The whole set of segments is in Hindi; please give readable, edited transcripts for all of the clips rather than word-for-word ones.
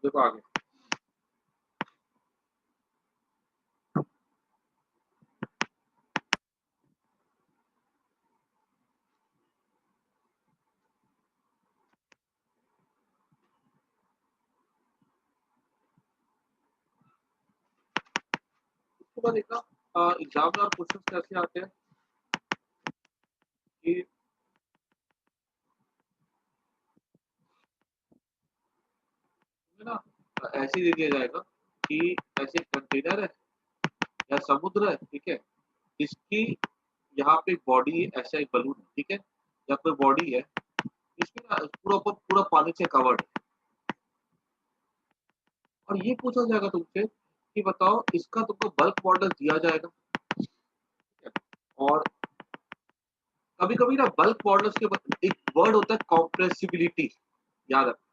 देखो आगे उसके बाद देखना एग्जाम में और क्वेश्चन कैसे आते हैं कि ना ऐसे दे दिया जाएगा कि ऐसे कंटेनर है या समुद्र है, ठीक है, इसकी यहाँ पे बॉडी ऐसा एक बलून है, ठीक है, या कोई बॉडी है इसमें ना पूरा पानी से कवर्ड है और ये पूछा जाएगा तुमसे कि बताओ इसका तुमको बल्क मॉडल दिया जाएगा, ठीक है? और कभी कभी ना बल्क मॉडल्स के एक वर्ड होता है कॉम्प्रेसिबिलिटी, याद रखना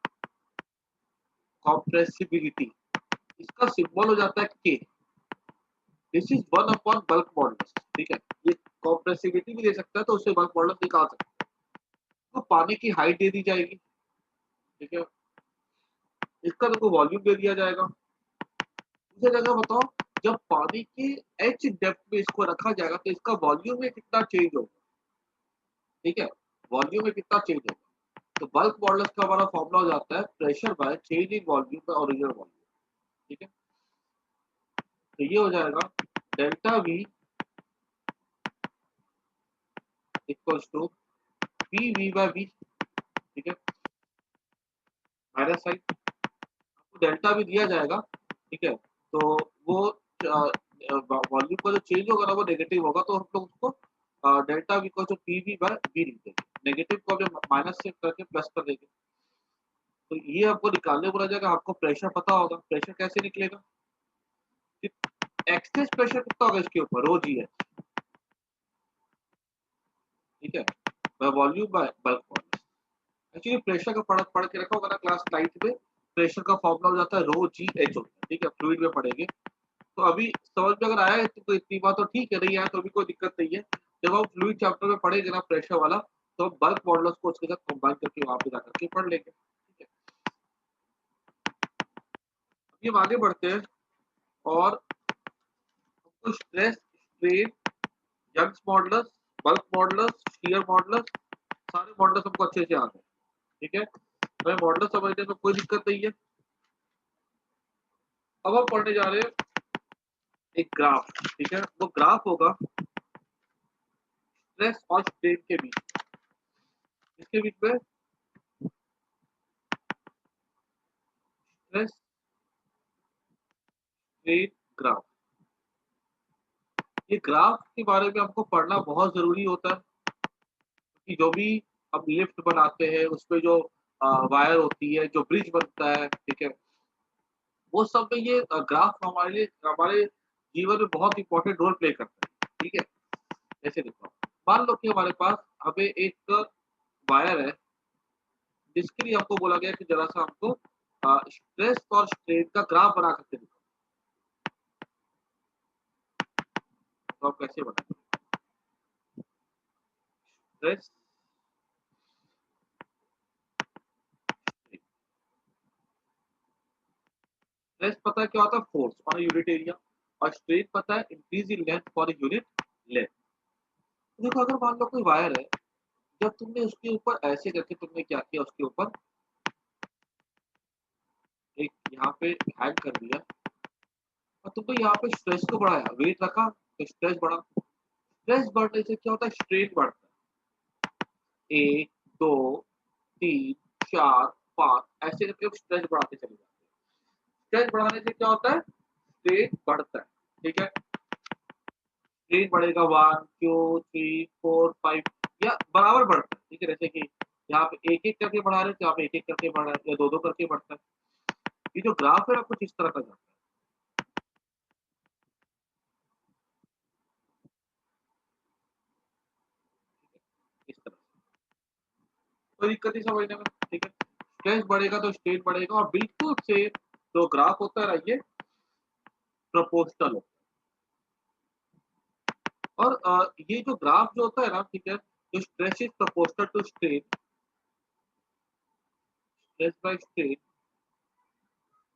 कॉम्प्रेसिबिलिटी, इसका सिंबल हो जाता है के, this is one upon bulk models, ठीक है, ये कॉम्प्रेसिबिलिटी भी दे सकता है तो उससे बल्क मॉडल निकाल सकते हैं। तो पानी की हाइट दे दी जाएगी, ठीक है, इसका तुमको वॉल्यूम दे दिया जाएगा। दूसरी जगह बताओ जब पानी के एच डेप्थ में इसको रखा जाएगा तो इसका वॉल्यूम में कितना चेंज होगा, ठीक है, वॉल्यूम में कितना चेंज होगा। तो बल्क मॉडल्स का हमारा फॉर्मूला हो जाता है pressure by change in volume by original volume, ठीक है, तो ये हो जाएगा delta V equals to P V by V, ठीक है, माइनस साइन, आपको डेल्टा भी दिया जाएगा, ठीक है, तो वो वॉल्यूम का जो चेंज होगा ना वो नेगेटिव होगा तो हम लोग उसको delta V equal to P V by V लिख देंगे, नेगेटिव को हम माइनस से करके प्लस कर देंगे। तो ये आपको निकालने बोला जाएगा, आपको प्रेशर पता होगा, प्रेशर कैसे निकलेगा, एक्सेस प्रेशर कितना होगा इसके ऊपर रो जी है, ठीक है, volume by bulk model. Actually pressure का पढ़ के रखा होगा ना क्लास 9th में, प्रेशर का फॉर्मूला हो जाता है रो जी एच होता है, ठीक है, फ्लूइड में पढ़ेंगे तो अभी समझ में अगर आया है तो इतनी बात तो ठीक है, नहीं आया तो भी कोई दिक्कत नहीं है। जब हम फ्लूइड चैप्टर में पढ़ेंगे ना प्रेशर वाला तो हम बल्क मॉडल्स को उसके साथ कंबाइन करके वहां पे जाकर के पढ़ लेंगे, ठीक है। अभी हम आगे बढ़ते हैं और हमको stress strain Young's modulus, bulk modulus, shear modulus, सारे मॉडल्स हमको अच्छे से आते हैं, ठीक है, हमें मॉडल समझने में कोई दिक्कत नहीं है। अब हम पढ़ने जा रहे हैं एक ग्राफ, ठीक है, वो ग्राफ होगा स्ट्रेस और स्ट्रेन के बीच, इसके बीच में स्ट्रेस स्ट्रेन ग्राफ, ये ग्राफ के बारे में हमको पढ़ना बहुत जरूरी होता है कि जो भी हम लिफ्ट बनाते हैं उसमें जो वायर होती है, जो ब्रिज बनता है, ठीक है, वो सब में ये ग्राफ हमारे लिए हमारे जीवन में बहुत इंपॉर्टेंट रोल प्ले करता है, ठीक है। जैसे देखो मान लो कि हमारे पास हमें एक वायर है जिसके लिए हमको बोला गया कि जरा सा हमको स्ट्रेस और स्ट्रेन का ग्राफ बना करके दिखाओ, तो आप कैसे बनाएंगे स्ट्रेस, स्ट्रेस पता है क्या होता है, फोर्स ऑन यूनिट एरिया, और स्ट्रेन पता है increase in length for unit length. देखो अगर मान लो कोई वायर है, जब तुमने उसके ऊपर ऐसे करके तुमने क्या किया, उसके ऊपर एक यहाँ पे हैंग कर दिया और तुमने यहाँ पे स्ट्रेस को बढ़ाया, वेट रखा तो स्ट्रेस बढ़ा, स्ट्रेस बढ़ने से क्या होता है, स्ट्रेन बढ़ता है, एक दो तीन चार पांच ऐसे करके स्ट्रेस बढ़ाते चले जाते हैं। स्ट्रेस बढ़ाने से क्या होता है, स्ट्रेन बढ़ता है, ठीक है, स्ट्रेन बढ़ेगा 1 2 3 4 5 या बराबर बढ़ता है, ठीक है, जैसे कि यहाँ पे एक एक करके बढ़ा रहे हैं तो यहाँ पे एक एक करके बढ़ रहा है या दो दो करके बढ़ता है। ये जो ग्राफ है ना कुछ इस तरह का जाता है, इस तरह कोई दिक्कत नहीं समझने में, ठीक है, स्ट्रेस बढ़ेगा तो स्ट्रेन बढ़ेगा और बिल्कुल से जो ग्राफ होता है ना ये प्रोपोर्शनल होता है। और ये जो ग्राफ जो होता है ना, ठीक है, जो stress is proportional to strain, stress by strain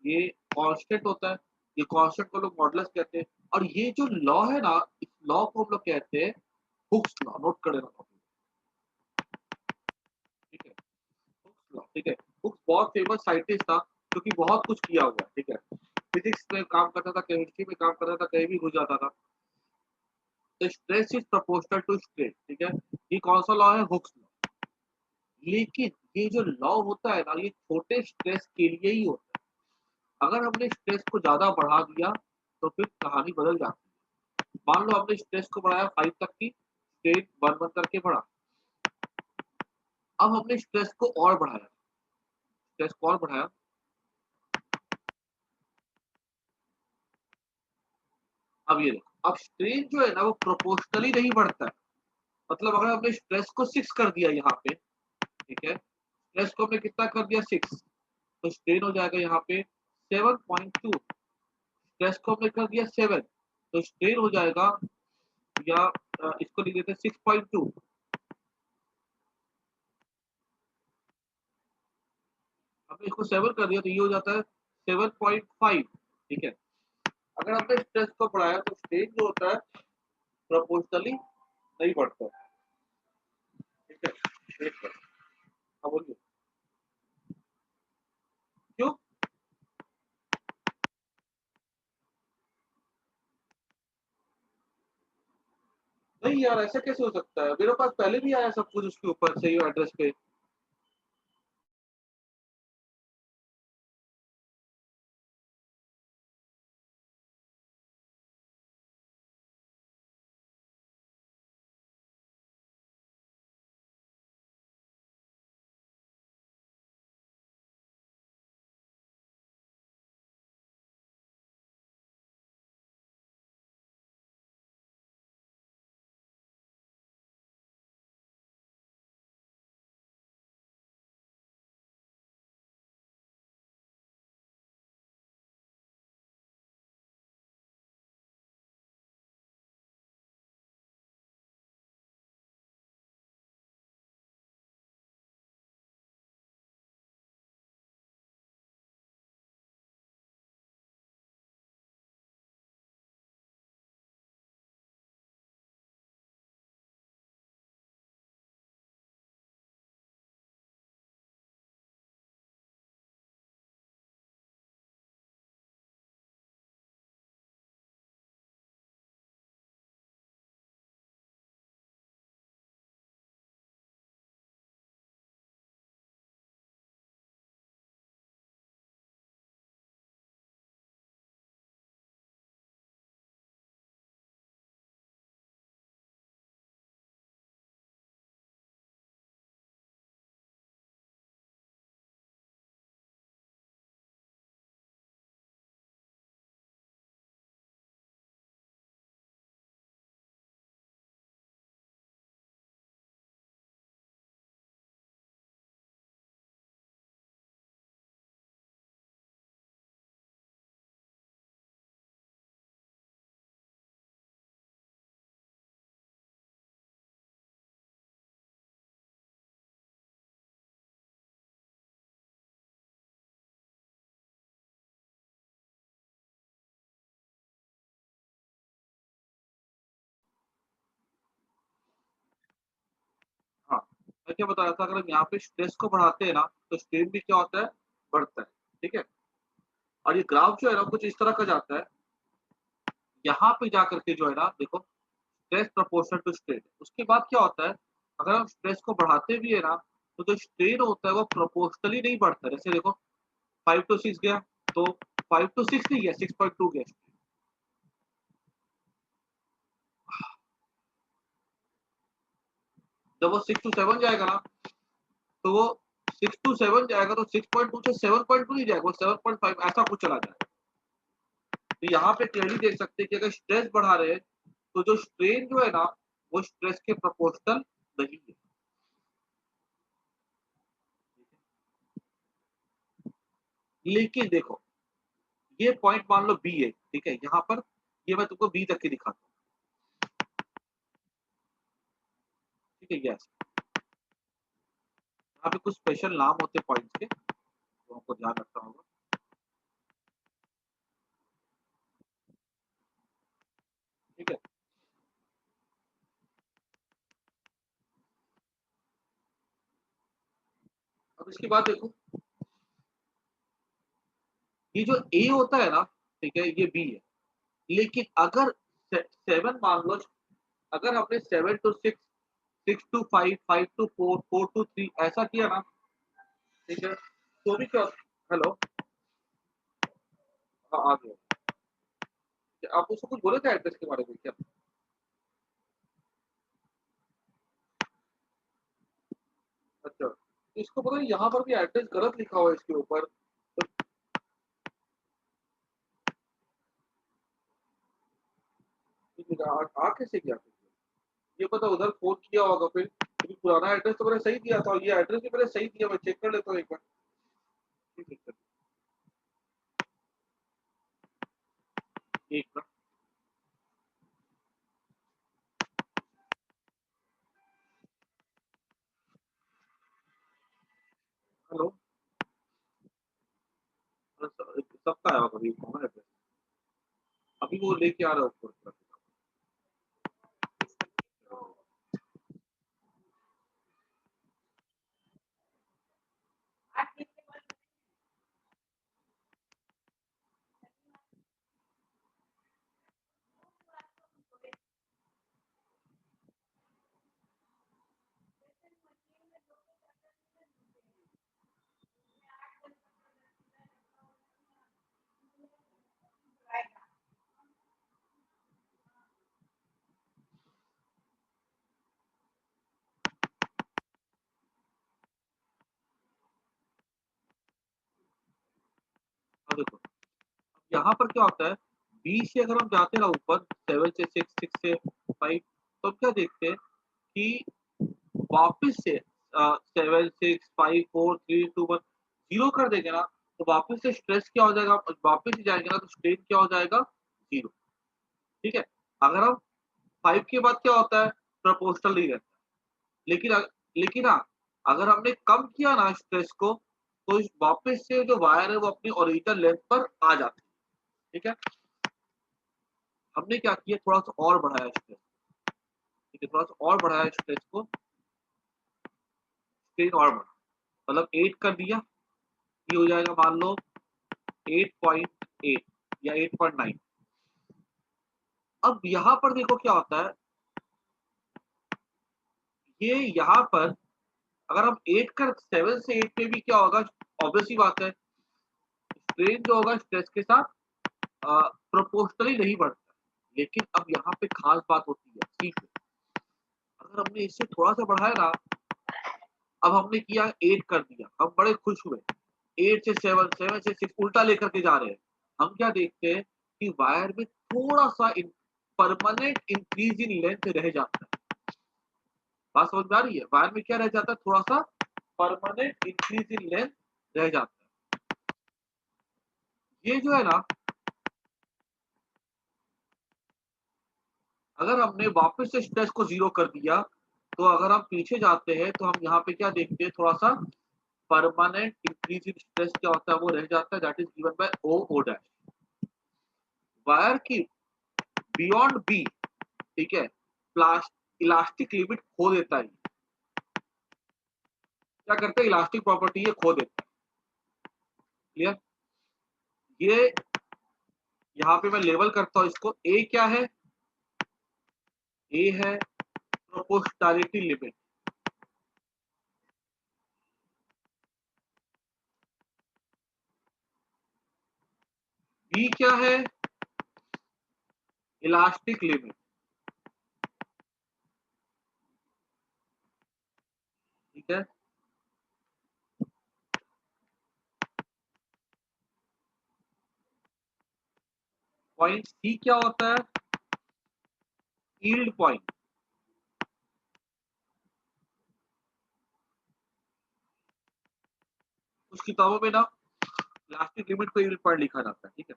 ये कांस्टेंट होता है, ये कांस्टेंट को लोग मॉडुलस कहते हैं। और ये जो लॉ है ना, इस लॉ को हम लोग कहते हैं हुक्स लॉ। नोट कर लेना, ठीक है? हुक्स लॉ, ठीक है? हुक्स बहुत फेमस साइंटिस्ट था, जो कि बहुत कुछ किया हुआ है, ठीक है? फिजिक्स में काम करता था, केमिस्ट्री में काम करता था, कहीं भी घुस जाता था। तो stress is proportional to strain, ठीक है? ये कौन सा लॉ है? Hooke's law. लेकिन ये जो लॉ होता है ना, ये छोटे स्ट्रेस के लिए ही होता है। अगर हमने स्ट्रेस को ज्यादा बढ़ा दिया तो फिर कहानी बदल जाती है। मान लो हमने स्ट्रेस को बढ़ाया 5 तक की, स्ट्रेन 1 1 करके बढ़ा। अब हमने स्ट्रेस को और बढ़ाया, स्ट्रेस को और बढ़ाया। अब ये देखो, अब स्ट्रेन जो है ना वो प्रोपोर्शनली नहीं बढ़ता है। मतलब अगर हमने स्ट्रेस को 6 कर दिया यहाँ पे, ठीक है? स्ट्रेस को हमने कितना कर दिया? 6। तो स्ट्रेन हो जाएगा यहाँ पे 7.2। स्ट्रेस को हमने कर दिया 7, तो स्ट्रेन हो जाएगा, या इसको लिख देते हैं 6.2। हमने इसको 7 कर दिया तो ये हो जाता है 7.5, ठीक है? अगर हमने स्ट्रेस को बढ़ाया तो स्ट्रेन जो होता है प्रोपोर्शनली नहीं बढ़ता है, ठीक है? एक बार, हाँ बोलिए, क्यों? नहीं यार, ऐसा कैसे हो सकता है? मेरे पास पहले भी आया सब कुछ उसके ऊपर सही एड्रेस पे। हाँ, मैं क्या बता रहा था, अगर हम यहाँ पे स्ट्रेस को बढ़ाते हैं ना तो स्ट्रेन भी क्या होता है? बढ़ता है, ठीक है? और ये ग्राफ जो है ना कुछ इस तरह का जाता है। यहाँ पे जा करके जो है ना देखो, स्ट्रेस प्रोपोर्शनल टू स्ट्रेन। उसके बाद क्या होता है, अगर हम स्ट्रेस को बढ़ाते भी है ना तो जो स्ट्रेन होता है वो प्रोपोर्शनली नहीं बढ़ता। जैसे देखो 5 टू 6 गया, तो 5 टू 6 नहीं गया, 6.2 गया। जब वो 6 टू 7 जाएगा ना, तो वो 6 टू 7 जाएगा, तो 6.2 से 7.2 नहीं जाएगा, वो 7.5 ऐसा कुछ चला जाएगा। तो यहाँ पे क्लियरली देख सकते हैं कि अगर स्ट्रेस बढ़ा रहे हैं तो जो स्ट्रेन जो है ना वो स्ट्रेस के प्रोपोर्शनल नहीं है। लेकिन देखो, ये पॉइंट मान लो बी है, ठीक है? यहाँ पर ये मैं तुमको बी तक के दिखाता हूँ, ठीक है? यस, यहाँ पे कुछ स्पेशल नाम होते हैं पॉइंट्स के, तो आपको ध्यान रखना होगा। अब इसके बाद देखो, ये जो ए होता है ना, ठीक है, ये बी है, लेकिन अगर 7 मान लो, अगर हमने 7 टू 6, 6 टू 5, 5 टू 4, 4 टू 3 ऐसा किया ना, ठीक है, तो भी क्या, हेलो, हाँ आ गया। आप उसको कुछ बोले थे एड्रेस के बारे में क्या? अच्छा, तो इसको पता है यहाँ पर भी एड्रेस गलत लिखा हुआ है इसके ऊपर, तो आ कैसे गया फिर? ये पता उधर फोन किया होगा फिर, क्योंकि पुराना एड्रेस तो मैंने सही दिया था, और ये एड्रेस भी मैंने सही दिया, मैं चेक कर लेता हूँ एक बार। ठीक है, एक बार, हेलो, सबका आया होगा अभी कौन एड्रेस, अभी वो लेके आ रहा है ऊपर। हाँ देखो, यहाँ पर क्या होता है, बी से अगर हम जाते हैं ना ऊपर, 7 से 6, 6 से 5, तो हम क्या देखते हैं कि वापस से 7, 6, 5, 4, 3, 2, 1 जीरो कर देंगे ना, तो वापस से स्ट्रेस क्या हो जाएगा, वापस ही जाएंगे ना तो स्ट्रेन क्या हो जाएगा, जीरो। ठीक है, अगर हम 5 के बाद क्या होता है, प्रोपोर्शनल नहीं रहता, लेकिन लेकिन हाँ, अगर हमने कम किया ना स्ट्रेस को, तो वापस से जो वायर है वो अपनी ओरिजिनल लेंथ पर आ जाती है। ठीक है, हमने क्या किया, थोड़ा सा और बढ़ाया स्ट्रेस, ठीक है, थोड़ा सा और बढ़ाया स्ट्रेस को, स्ट्रेन और बढ़ा, मतलब 8 कर दिया, ये हो जाएगा मान लो 8.8 या 8.9। अब यहाँ पर देखो क्या होता है, ये यहाँ पर अगर हम 8 कर 7 से 8 पे भी क्या होगा, ऑब्वियस ही बात है, स्ट्रेन जो होगा स्ट्रेस के साथ प्रोपोर्शनली नहीं बढ़ता। लेकिन अब यहाँ पे खास बात होती है, ठीक है, अगर हमने इससे थोड़ा सा बढ़ाया ना, अब हमने किया 8 कर दिया, हम बड़े खुश हुए, 8 से 7, 7 से 6 उल्टा लेकर के जा रहे हैं, हम क्या देखते हैं कि वायर में थोड़ा सा परमानेंट इंक्रीज इन लेंथ रह जाता है। बात समझ में आ रही है, वायर में क्या रह जाता है, थोड़ा सा परमानेंट इंक्रीज इन लेंथ रह जाता है। ये जो है ना, अगर हमने वापस से स्ट्रेस को जीरो कर दिया, तो अगर हम पीछे जाते हैं तो हम यहाँ पे क्या देखते हैं, थोड़ा सा परमानेंट इंक्रीज इन स्ट्रेस क्या होता है वो रह जाता है, that is given by O O dash. Wire की बियॉन्ड बी, ठीक है, प्लास्ट इलास्टिक लिमिट खो देता है, क्या करता है, इलास्टिक प्रॉपर्टी ये खो देता है। क्लियर, ये यहाँ पे मैं लेबल करता हूँ इसको, ए क्या है, ए है प्रोपोर्शनैलिटी लिमिट, बी क्या है, इलास्टिक लिमिट। ठीक है, पॉइंट सी क्या होता है, यील्ड पॉइंट। कुछ किताबों में ना इलास्टिक लिमिट को यील्ड पॉइंट लिखा जाता है। ठीक है,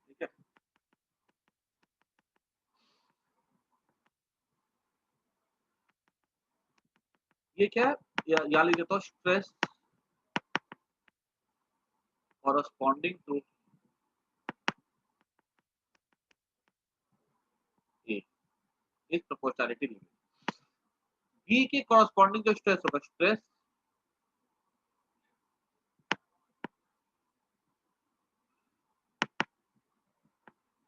ठीक है, ये क्या है, या लिख देता हूँ stress corresponding to is proportionality limit. B के कॉरस्पॉन्डिंग जो स्ट्रेस होगा, stress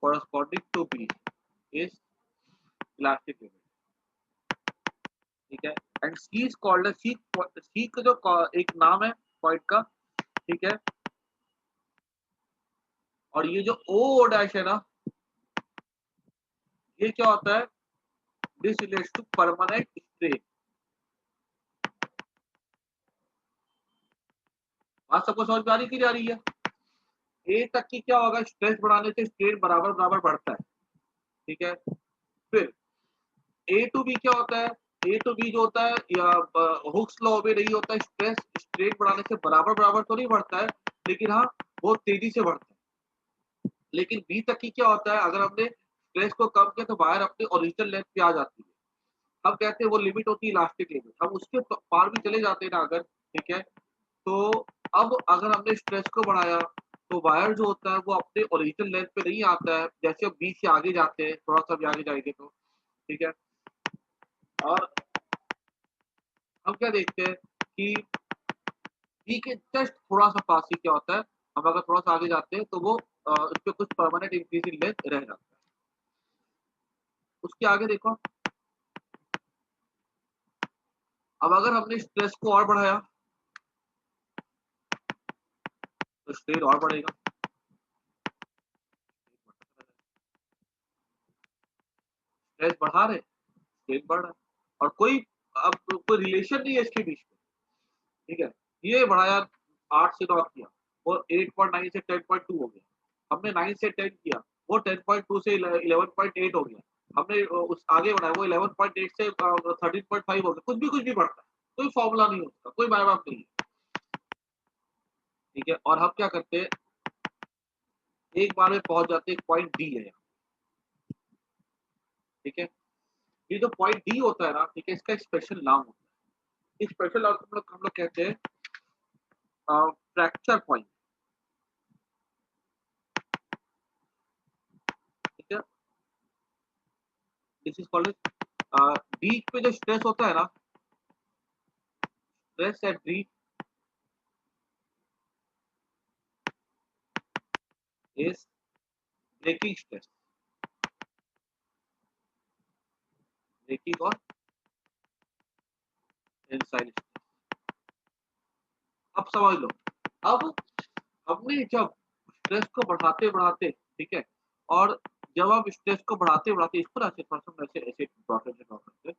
corresponding to B is elastic limit, ठीक है। And C is called as C का जो एक नाम है पॉइंट का, ठीक है। और ये जो O डैश है ना, ये क्या होता है, this relates to permanent strain. बात सबको समझ में आ रही की जा रही है। ए तक की क्या होगा, स्ट्रेस बढ़ाने से स्ट्रेन बराबर बराबर बढ़ता है, ठीक है। फिर ए टू बी क्या होता है, ए टू बी जो होता है या हुक्स लॉ में नहीं होता है, स्ट्रेस स्ट्रेन बढ़ाने से बराबर बराबर तो नहीं बढ़ता है, लेकिन हाँ बहुत तेजी से बढ़ता है। लेकिन बी तक की क्या होता है, अगर हमने स्ट्रेस को कम किया तो वायर अपने ओरिजिनल लेंथ पे आ जाती है। हम कहते हैं वो लिमिट होती है इलास्टिक लिमिट, हम उसके पार भी चले जाते हैं ना अगर, ठीक है। तो अब अगर हमने स्ट्रेस को बढ़ाया तो वायर जो होता है वो अपने ओरिजिनल लेंथ पे नहीं आता है, जैसे हम बी से आगे जाते हैं, थोड़ा सा भी आगे जाएंगे तो, ठीक है। और हम क्या देखते हैं कि बी के जस्ट थोड़ा सा पास ही क्या होता है, हम अगर थोड़ा सा आगे जाते हैं तो वो उस पे कुछ परमानेंट इंक्रीज इन लेंथ रह जाता है। उसके आगे देखो, अब अगर हमने स्ट्रेस को और बढ़ाया तो स्ट्रेन और बढ़ेगा, स्ट्रेस बढ़ा रहे स्ट्रेन बढ़ रहा है, और कोई अब कोई रिलेशन नहीं है इसके बीच में, ठीक है। ये बढ़ाया 8 से 9 किया, वो 8.9 से 10.2 हो गया। हमने 9 से 10 किया, वो 10.2 से 11.8 हो गया। हमने उस आगे बढ़ाया, वो 11.8 से 13.5 हो गया। कुछ भी बढ़ता है, कोई फॉर्मूला नहीं होता, कोई माय बाप नहीं है, ठीक है। और हम क्या करते हैं, एक बार में पहुंच जाते हैं, एक पॉइंट डी है यहाँ, ठीक है। ये जो पॉइंट डी होता है ना, ठीक है, इसका एक स्पेशल नाम होता है। इस स्पेशल नाम को हम लोग कहते हैं फ्रैक्चर पॉइंट, ठीक है। दिस इज कॉल्ड डी पे जो स्ट्रेस होता है ना, stress at D is breaking stress, breaking और टेंसाइल स्ट्रेस। अब समझ लो, अब हमने जब स्ट्रेस को बढ़ाते बढ़ाते, ठीक है, और जब आप स्ट्रेस को बढ़ाते बढ़ाते, इसको ना ऐसे थोड़ा सा ऐसे ऐसे ड्रॉ करते,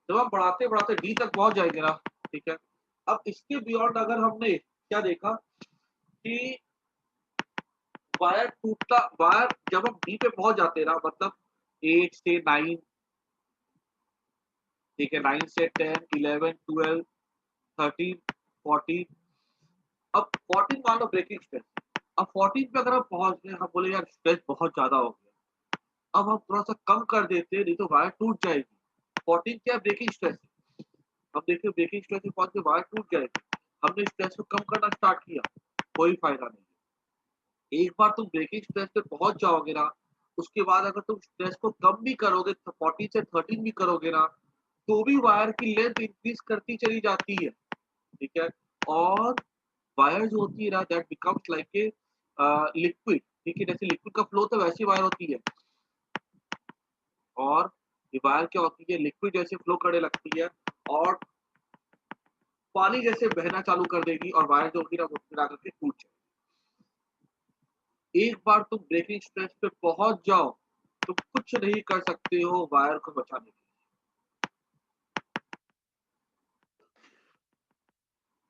जब आप बढ़ाते बढ़ाते डी तक पहुंच जाएंगे ना, ठीक है। अब इसके बियॉन्ड अगर हमने क्या देखा कि वायर टूटता, वायर जब हम डी पे पहुंच जाते हैं ना, मतलब 8 से 9, ठीक है, 9 से 10, 11, 12, 13, 14, अब 14 मान लो ब्रेकिंग स्ट्रेस। अब 14 पे अगर हम पहुंच गए, हम बोले यार स्ट्रेस बहुत ज्यादा हो गया, अब हम थोड़ा सा कम कर देते, नहीं तो वायर टूट जाएगी। 14 क्या ब्रेकिंग स्ट्रेस है, अब देखिए ब्रेकिंग स्ट्रेस में पहुंच के वायर टूट जाएगी। हमने स्ट्रेस को कम करना स्टार्ट किया, कोई फायदा नहीं। एक बार तुम ब्रेकिंग स्ट्रेस पे पहुंच जाओगे ना, उसके बाद अगर तुम स्ट्रेस को कम भी करोगे, 14 से 13 भी करोगे ना, तो भी वायर की लेंथ इंक्रीज करती चली जाती है, ठीक है। और वायर जो होती है ना, that becomes like a liquid, ठीक है। जैसे लिक्विड का फ्लो तो वैसी वायर होती है, और ये वायर क्या होती है, लिक्विड जैसे फ्लो करने लगती है और पानी जैसे बहना चालू कर देगी, और वायर जो होगी ना वो गिरा करके टूट जाएगी। एक बार तुम ब्रेकिंग स्ट्रेस पे पहुंच जाओ तो कुछ नहीं कर सकते हो वायर को बचाने के लिए।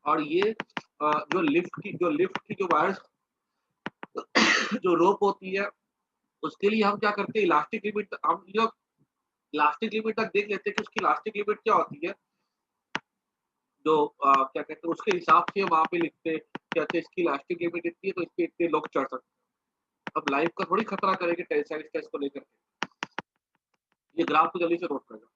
और ये जो वायर जो रोप होती है, उसके लिए हम क्या करते हैं, इलास्टिक लिमिट, हम जो इलास्टिक लिमिट तक देख लेते हैं कि उसकी इलास्टिक लिमिट क्या होती है, जो क्या कहते हैं उसके हिसाब से वहां पे लिखते हैं कि अच्छा इसकी इलास्टिक लिमिट इतनी है तो इस पे इतने लोग चढ़ सकते हैं। अब लाइफ का थोड़ी खतरा करेंगे टेंसाइल स्ट्रेस को लेकर के। ये ग्राफ को जल्दी से नोट कर लो।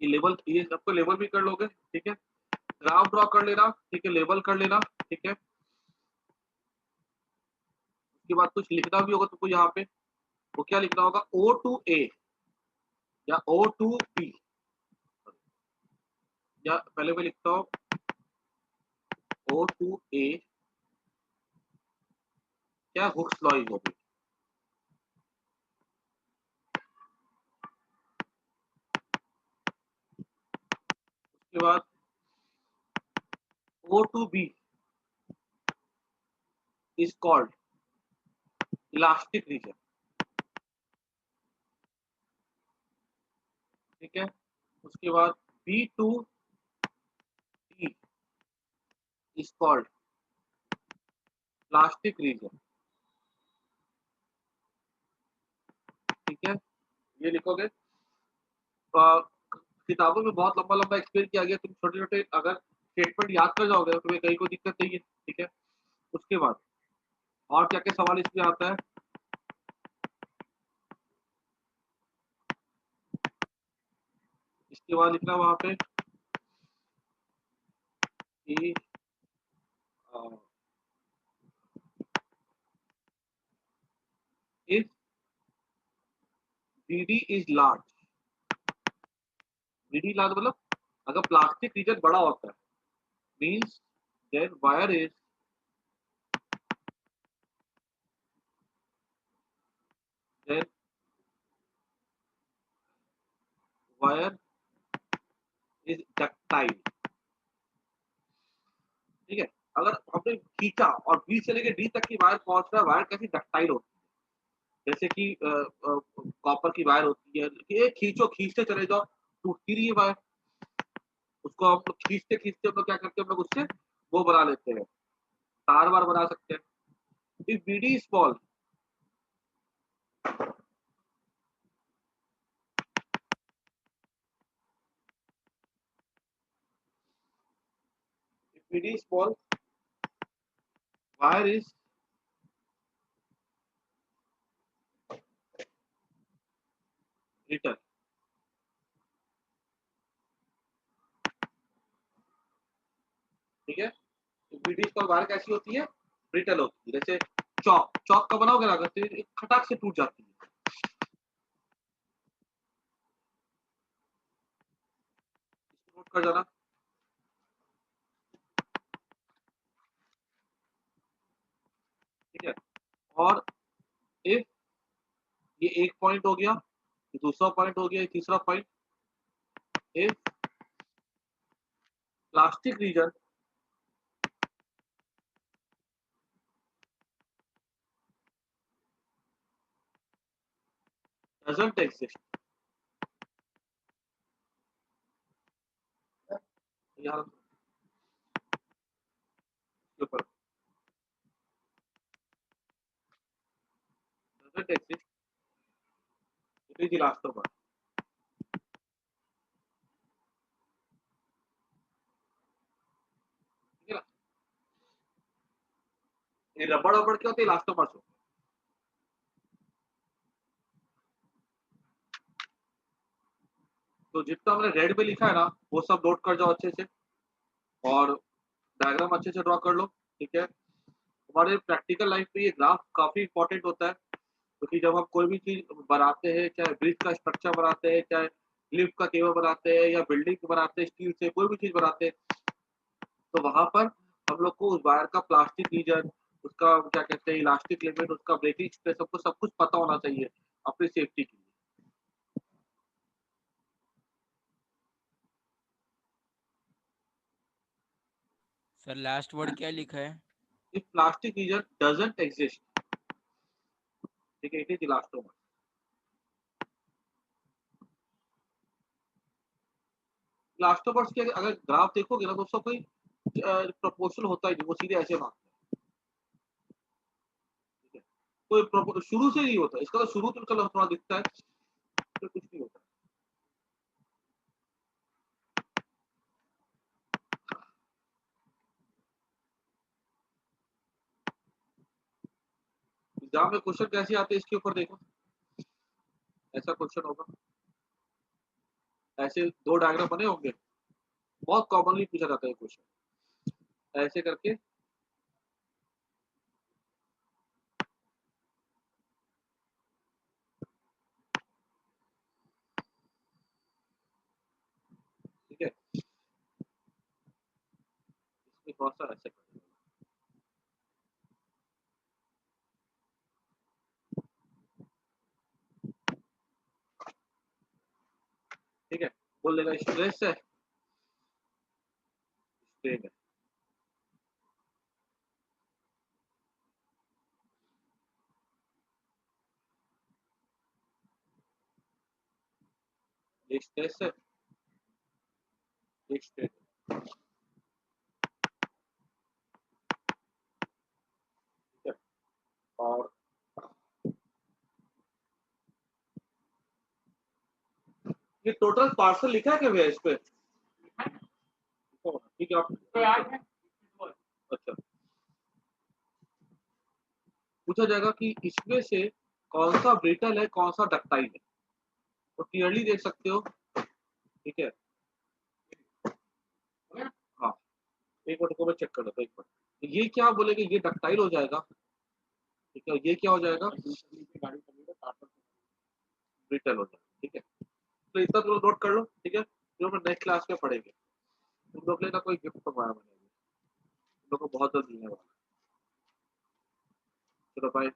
ये लेबल, ये सबको लेबल भी कर लोगे, ठीक है। ग्राफ ड्रॉ कर लेना, ठीक है, लेबल कर लेना, ठीक है। उसके बाद कुछ लिखना भी होगा तुमको यहाँ पे, वो क्या लिखना होगा, ओ टू ए या ओ टू बी, या पहले मैं लिखता हूँ ओ टू ए, क्या हुक्स लॉ इज होगी। उसके बाद O to B is called elastic region, ठीक है। उसके बाद B to D is called plastic region, ठीक है। ये लिखोगे। किताबों में बहुत लंबा लंबा एक्सप्लेन किया गया, तुम छोटे छोटे अगर स्टेटमेंट याद कर जाओगे तो तुम्हें कहीं कोई दिक्कत नहीं है, ठीक है। उसके बाद और क्या क्या सवाल इसमें आता है, इसके बाद लिखना वहां पे कि if BD is large, BD large मतलब अगर प्लास्टिक रीजन बड़ा होता है, means then wire is, then wire is ductile, ठीक है। अगर हमने खींचा और बी से लेकर डी तक की वायर पहुंच रहा है, वायर कैसी डक्टाइल होती है, जैसे कि कॉपर की वायर होती है कि ये खींचो, खींचते चले जाओ, टूटती नहीं है वायर। उसको हम लोग खींचते खींचते हम लोग क्या करते हैं, हम लोग उससे वो बना लेते हैं, तार वार बना सकते हैं। If BD small, if BD small wire is return, ठीक है। बीडी स्मॉल वायर कैसी होती है, ब्रिटल होती है, जैसे चौक, चौक का बनाओगे ना अगर तो ये खटाक से टूट जाती है। इसको नोट कर जाना, ठीक है। और इफ ये एक पॉइंट हो गया, ये दूसरा पॉइंट हो गया, ये तीसरा point, if plastic region doesn't exist, यहाँ के ऊपर doesn't exist, it is elastomer, ठीक है ना। ये रबड़ रबड़ क्या होते हैं, इलास्टोमर्स होते हैं। तो जितना हमने रेड में लिखा है ना, वो सब नोट कर जाओ अच्छे से, और डायग्राम अच्छे से ड्रॉ कर लो, ठीक है। हमारे प्रैक्टिकल लाइफ में ये ग्राफ काफी इंपॉर्टेंट होता है, क्योंकि जब हम कोई भी चीज बनाते हैं, चाहे ब्रिज का स्ट्रक्चर बनाते हैं, चाहे लिफ्ट का केबल बनाते हैं, या बिल्डिंग बनाते हैं स्टील से, कोई भी चीज बनाते हैं, तो वहां पर हम लोग को उस वायर का प्लास्टिक रीजन, उसका क्या कहते हैं इलास्टिक लिमिट, उसका ब्रेकिंग स्ट्रेस, सबको सब कुछ पता होना चाहिए अपनी सेफ्टी के लिए। सर लास्ट वर्ड क्या लिखा है? If plastic region doesn't exist, ठीक है, इट इज इलास्टोमर। इलास्टोमर्स के अगर ग्राफ देखोगे ना, तो उसका कोई प्रोपोर्शन होता ही नहीं, वो सीधे ऐसे भागते हैं, ठीक है। कोई शुरू से नहीं होता इसका, तो शुरू तो चलो थोड़ा दिखता है, तो कुछ नहीं होता। एग्जाम में क्वेश्चन कैसे आते हैं इसके ऊपर देखो, ऐसा क्वेश्चन होगा, ऐसे 2 डायग्राम बने होंगे, बहुत कॉमनली पूछा जाता है क्वेश्चन। ऐसे करके ठीक है, इसमें कौन सा ऐसे करेंगे। ठीक है, बोल देगा स्ट्रेस है, स्ट्रेन है। ये स्ट्रेस है, ये स्ट्रेन है। ठीक है, और ये टोटल पार्सल लिखा है क्या भैया इस पे? ठीक है, आप अच्छा, पूछा जाएगा कि इसमें से कौन सा ब्रिटल है, कौन सा डक्टाइल है, तो क्लियरली देख सकते हो। ठीक है, हाँ, एक मिनट को मैं चेक कर लेता हूँ, एक मिनट। ये क्या बोलेंगे, ये डक्टाइल हो जाएगा। ठीक है, ये क्या हो जाएगा, ब्रिटल हो जाएगा। ठीक है, तो इतना तुम नोट कर लो। ठीक है, जो मैं नेक्स्ट क्लास में पढ़ेंगे। तुम लोग के लिए ना कोई गिफ्ट मंगवाया मैंने, तुम लोग को बहुत जल्द मिलने वाला है। चलो बाय।